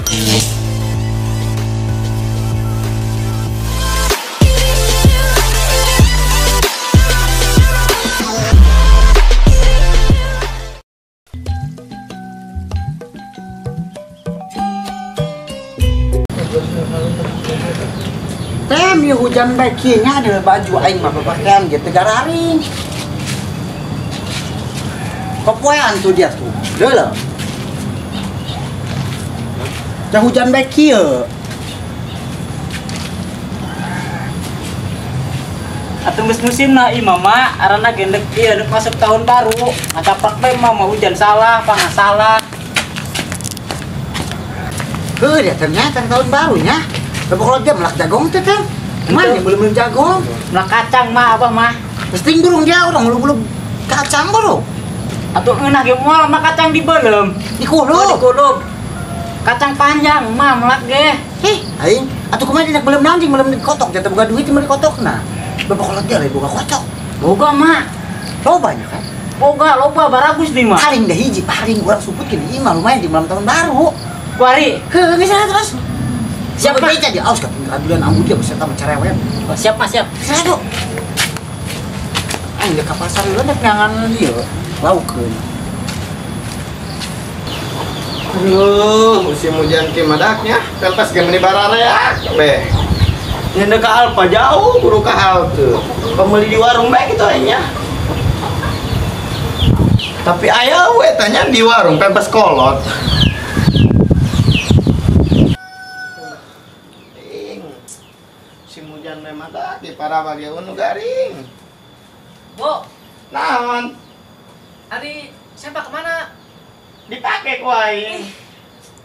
Tem hujan baiknya ada baju aing mah pakaian gitu gararing. Kepoean tuh dia tuh. Deuleuh. Jangan hujan baik kieu. Atuh geus musimna ieu mama arana gendek ieu masuk tahun baru. Ngacaprak bae mah hujan salah, pangas salah. Dia ternyata tahun barunya. Kalau dia melak jagong teh kan. Mana belum jagong. Melak kacang mah abah mah. Pesting burung dia orang belum kacang bro. Atuh ngeunah ge moal mah kacang dibeuleum. Dikulub. Oh, dikulub. Kacang panjang mah melak ge. Aing atuh kumaha dina belum nanjing belum dikotok jatuh boga duit mah dikotokna. Bapak kalau dia lagi boga kocok. Boga mah. Lobanya kan. Loba baragus di mah. Paling dah hiji paling urang suputkeun ieu mah lumayan di malam tahun baru. Kuari. Heuh geus terus. Siapa beca dia aus kan adulan ambu dia beserta mencerewen. Oh, siap Mas, siap. Saya tuh. Aing ka pasar lu nek ngangan dia laukeun. Aduh, musim hujan ke madaknya, kan pas game di bararea, beh. Nyenda ka Alpa jauh, buru ka halte. Pembeli di warung bae gitu aingnya. Tapi aya we tanya di warung pempes kolot. Musim hujan mah madak di para bagian nu garing. Bu, Naon? hari sempak kemana? Dipake ku aing.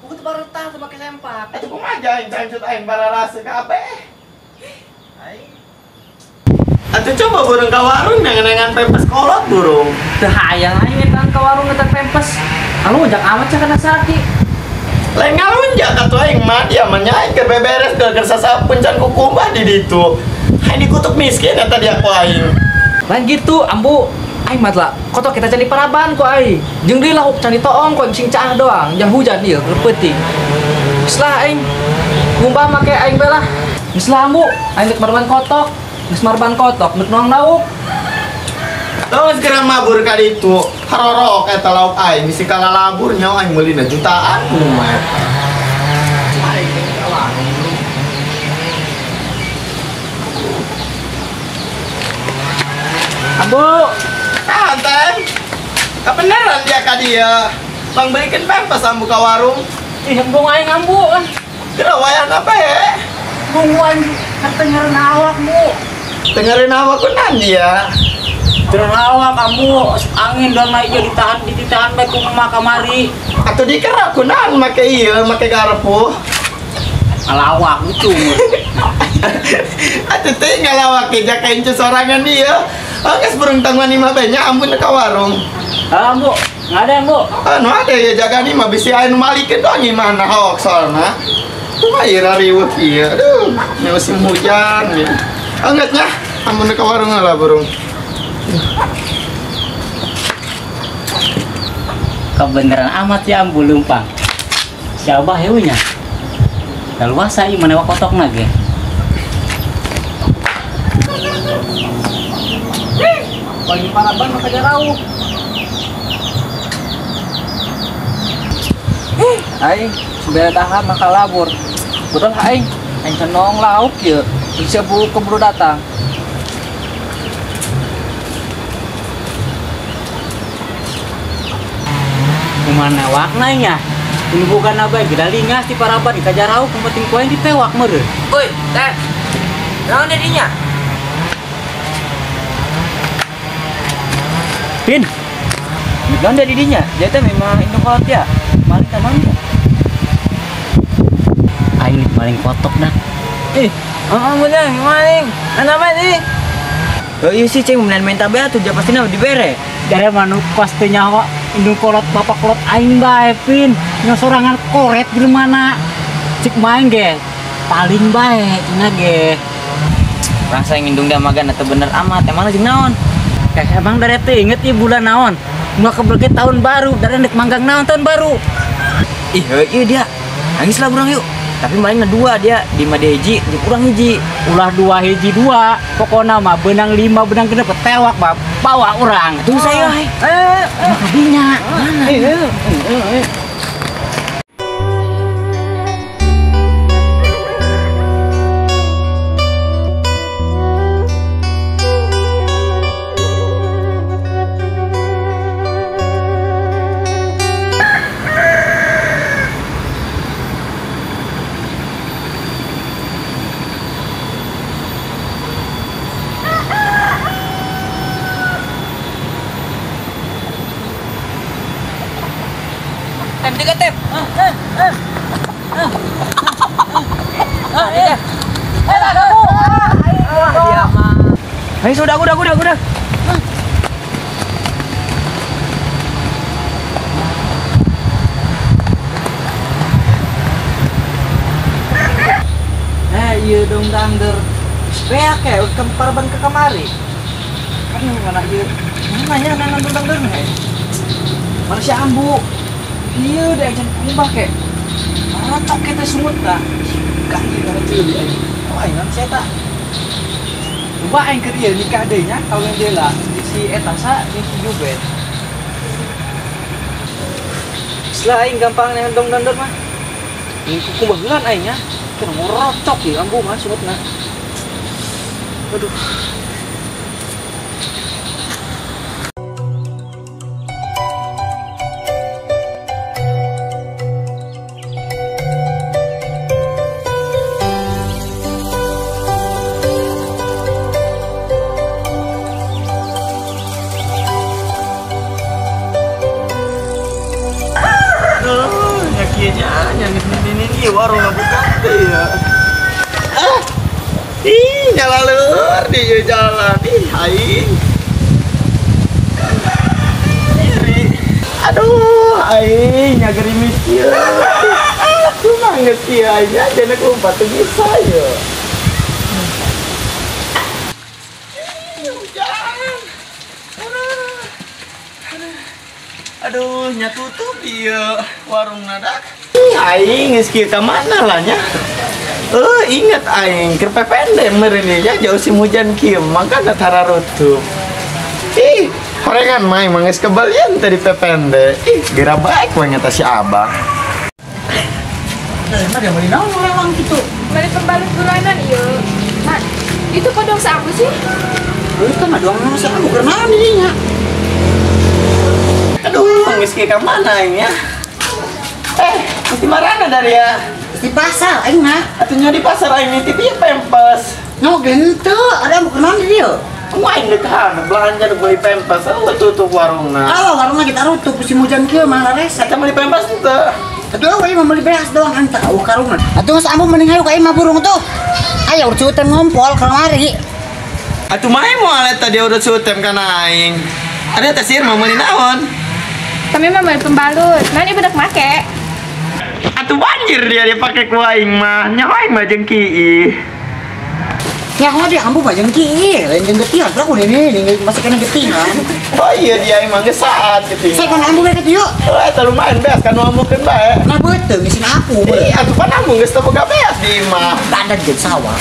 Buku tuh baru tahu pakai sempak. Atuh kumaha aing cancut aing bararasa kabeh. Aing. Atuh coba burung ka warung dengan pempes kolot burung. Teu hayang aing ngetan ka warung ngetan pempes. Anu ojak amat cah kana sakit. Lain ngalunjak atuh aing mah dia mah nya aing keur beberes keur sasapeun can kukumbah di ditu. Aing dikutuk miskin eta dia ku aing. Lain gitu, ambu aing mah lah kotok kita cari paraban ku aing. Jeung deui lah cari toong ku sing caah doang, jang hujan ieu keur peuting. Geus lah aing ngumbah make aing bae lah. Geus lah ambu, aing rek marban kotok. Geus marban kotok neuk noong lauk. Tong sekarang mabur ka ditu, harorok eta lauk aing bisi kalalabur nya aing meulina jutaan kumaha eta. Aing teh ka warung. Ambu, Kanten. Kabeneran dia ka dieu. Bang belikeun pempes ambu ka warung. ih embung aing ambu kan. Kira wayang apa ya? Bungwan katengeun awak, Bu. Dengerin apa kunan dia. Terus awak ambu angin dan naik jadi ditahan bae ku mah kamari. Atuh dikira kunan make ieu, make garpu. Alawak lucu. Atuh teh ngalawak ke jakain sorangan dia. Geus burung tangguan imah bae nya ampun ka warung. Ah, Bu. Ngaden, Bu. Anu ada ya jaga nih mah bisi anu malikeun doang imahna hoak soalna. Kumaha ieu riweuh ieu. Aduh, nya musim hujan nih. Angetnya ampun ka warung lah burung. Kebeneran amat ya ambu lumpang. Siapa heunya? Daluasa ieu mana wakotokna ge. Bagi paraban maka jarau. Aing sebenarnya tahan maka labur. Betul aing cenong lauk ya. Bisa keburu datang. Kumana waknanya? Ini bukan apa kita lingas di paraban di kajarau kumating poin ditewak meureun. Woi, Teh. Naon dinya? Pin. Bukan dari dinya. Dia teh memang indung kolot ya. Maling tamang. Aing paling kotok dah. Bener, maling. Nama ini? Oh iya sih, ceng main tabel tuh dia pasti dibere. Dari mana pasti nyawa indung kolot bapak kolot aing bae Pin. Nya sorangan koret di mana? Cik main ge. Paling bae cenah ge. Rasa yang indung dia magan atau bener amat, emang lagi naon? Emang dari teh inget ieu bulan naon? Nggak keberget tahun baru, dari nek manggang naon tahun baru. Iya dia. Nangis lah kurang yuk. Tapi mainnya dua dia di made hiji, di kurang hiji. Ulah 2 hiji 2. Pokoknya mah benang 5 benang kena petewak bawa orang. Tunggu saya. Makanya mana? Tem dekat tem. Ayo sudah, udah. Iya dong dangder. Beak ya, kempar ban ke kamari. Kan mana ieu? Mana ya nang dangder nih? Mana si Ambu? Iya udah aja kumbah kek. Ratok kita sumut dah. Kan ieu kana teuing aing. Oh aing ngan saya tak. Coba aing keur ieu nikah deui nya kawin deula di si eta sa di si Jubet. Setelah aing gampang nang dong dangder mah. Ini kumbah heula aing nya. Kena ngorocok ya Ambu mah sumutna. Aduh. Ini warung buka ya. Ih, nyala leur di jalan. Ih, aing. Aduh, aing nyagerimis kieu. Kumaha geus kieu aing cenah kumpat teu bisa ya. Aduh, nya tutup ieu warung nadak. Aing geus kieu ka mana lah nya? Ingat aing keur pepende meureun nya jauh sim hujan kieu makana tara rutup. Ih, horengan mah emang geus kebalian tadi pepende. Ih, geura baik we nyata si Abah. Mah dia meuli naon lewang kitu. Balik pembalut bulanan ieu. Man, itu kodong sa aku sih? Itu mah doang si Ambu keur naon dinya. Aduh, geus kieu ka mana aing nya? Di mana dari ya? Di pasar aing mah. Atunya di pasar aing titip ieu pempes. Ngogen teu, ada mau kenaon di dieu. Aing dekahan belanja nu beli pempes, tutup warungna. Warungna kita rutup musim hujan kieu mah rese. Kita beli pempes teu. Aduh, aing mah beli beas doang anta karungan. Atuh geus Ambu mending hayu ka imah burung tuh. Ayo urut sutem ngompol ka mari. Atuh mah moal eta dia urut sutem kana aing. Ada teh sieun mah meuli naon? Kami mah balik pembalut. Man ieu budak make. Atuh banjir dia dipake ku aing mah. Nya aing mah jeung kieu. Ya kok dia Ambu mah jeung kieu, lain jeung getian lah ini masih kena getingan. Oh iya dia aing mah geus saat gitu. Saya kan Ambu beureut yuk. Eta lumayan beas kan nu amukeun bae. Nah beuteung ngisin aku. Atuh pan amu geus teu boga beas di imah. Badan jeung sawah.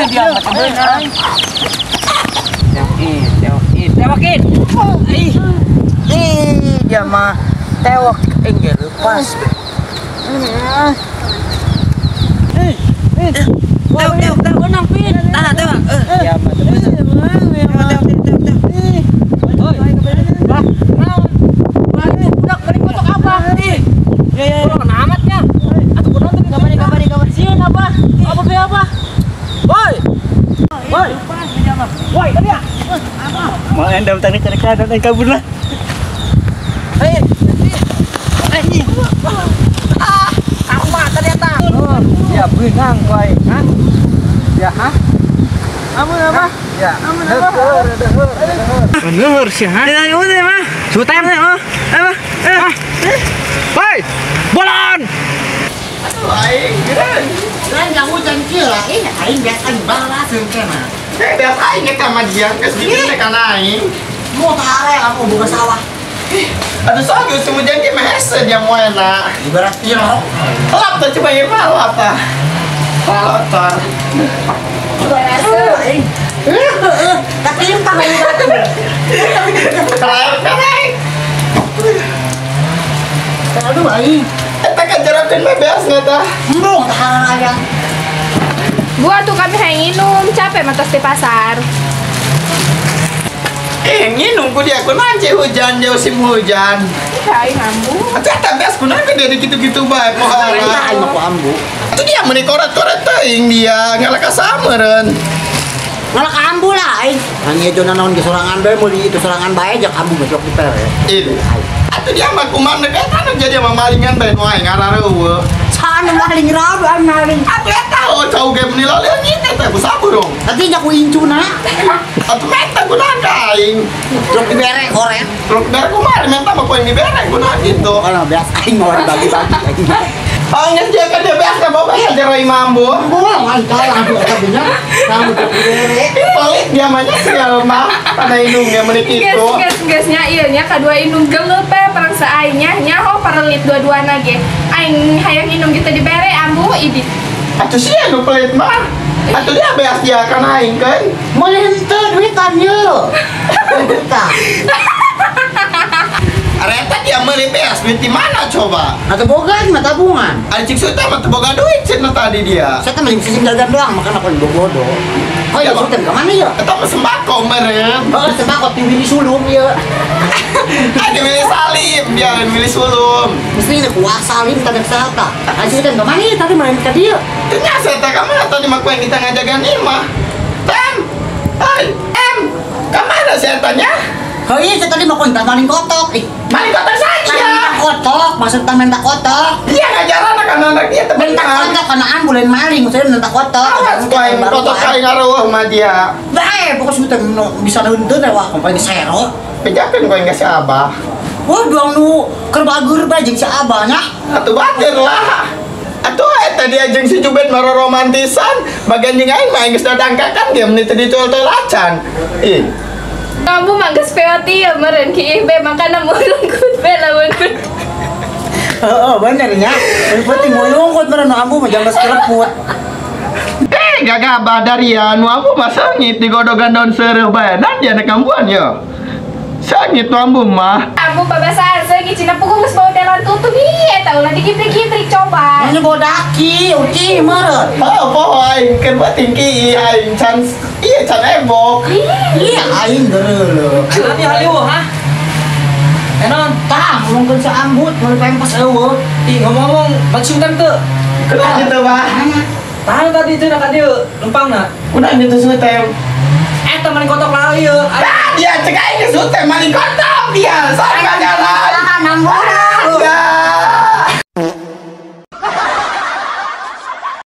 Dia macam benar. Tewakin. Dia mah tewak enggak lepas. Tewak menang pin. Nah, tewak. Ya mah. Budak balik foto apa? Ya. Kurang amatnya. Atau kurang tuh gambar sieun apa? Apa be apa? Woi. Woi, tadi ya. Mau endam tarik kanan dan kabur lah. Aku mah ternyata. Ya benang koy. Hah? Ya hah? Amun apa? Ya. Amun apa? Bener sih, ha? Ini mah. Sutem. Apa? Hei, bolon. Aing kan. Lain enggak hujan kieu lah, aing biasa balas mah. Biasa aing ke kamajian geus dieu kan aing. Mau tare kamu buka sawah. Aduh soal geus hujan ge mah hese dia moena. Ibarat kilo. Lap teh coba ieu mah lap tah. Kotor. Aing. Tapi entah main batu. Keren. Aduh aing. Eta kajarakeun mah beasna tah. Embung tahan aja. Gua tuh kami hayang minum, capek matos di pasar. Nginum ku dia kunaon cai hujan jauh sim hujan. Hai ambu. Atuh eta beas kunaon ge dari kitu-kitu bae pohara. Aing mah ku ambu. Atuh dia meuni koret-koret teuing dia ngalaka sameureun. Malah ka ambu lah aing. Hanya jona naon ge sorangan bae meuli itu sorangan bae jak ambu goblok di pere. Ini. Atuh dia mah kumaha eta nu jadi mamalingan bae nu aing ngarareueuh. Sana maling rabu maling. Atuh eta cau ge meuni loleh nyit eta ku saburung. Tapi nya ku incuna. Atuh menta kunaon ka aing. Truk dibere koret. Truk dari kumaha menta mah poin dibere kunaon gitu. Kalau biasa aing mau dibagi-bagi. Angin dia kan dia biasa bawa aja roi mambu. Bolong aing kalah tuh tadinya. Kamu truk dibere. Pelit dia mah sial mah pada indungnya meuni kitu. Gasnya ieu nya kadua indung geuleup perang saainya nyaho paralit dua-duana ge. Aing hayang indung kita dibere ambu ibit. Atuh sia nu pelit mah. Atuh dia beas dia kan aing kan. Mulai henteu duitan ye. Tah. Areta dia meuli beas duit di mana coba? Atau bogan mah tabungan. Ari cik Sultan mah teu boga duit cenah tadi dia. Saya kan maling sising dagang doang makan aku bodoh. Oh ya sultan ke mana ya? Eta mah sembako meureun. Oh sembako ti Willy Sulum ya. Ada milih salim dia milih sulum. Mesti ini kuasa lim tanda kesehatan. Aja kan ke mana ya tadi main ke dia. Tanya saya tak kamana tadi mah yang kita ngajagan imah. Tem. Hai, kamana saya tanya? Oh iya saya tadi mau kontak maling kotok. Maling kotor saja. Maling kotok, maksud minta kotok. Dia ngajaran anak-anak dia Minta teman. kotok kanaan bulan maling, maksudnya minta kotok. Awas kau yang kotor kali ngaruh sama dia. Bae, pokoknya sudah bisa nuntun ya wah kompani sero. Pejakin kau yang kasih abah. Wah doang nu kerbagur bae jeung si abahnya. Atuh batir lah. Atuh eta dia jeung si Jubed maro romantisan. Bagian jeung aing mah geus dadangkakan dia menit ditol-tol acan. Ih. Ambu mah geus peoti ya meureun ki be makana mulung kut be lawan kut. Heeh, bener nya. Yang penting mau yungkut bener ambu mah jangan kereput. Gagah badar ya nu ambu mah sangit digodogan daun seureuh bae. Nan dia na kambuan ya. Sangit nu ambu mah. Ambu babasaan seungi cina pukul geus bau dalan tutup ieu eta ulah digitrik-gitrik coba. Ini bodaki, uci meureun. Oh, boy, kan buat tinggi aing can iya can ebok. Iya aing deureuh. Nanti haliwo ha? Enon, Tah, ngomongkeun si ambut, mau pempes eueuh. ih ngomong-ngomong Bang Sultan tuh. Kenapa gitu, Bah? Tahan tadi itu nak dia lempang nak. Udah gitu sutem. Teman kotok lah ieu. Ah, dia cek aing sutem maling kotok dia. Sampai jalan. Nambah. Ya,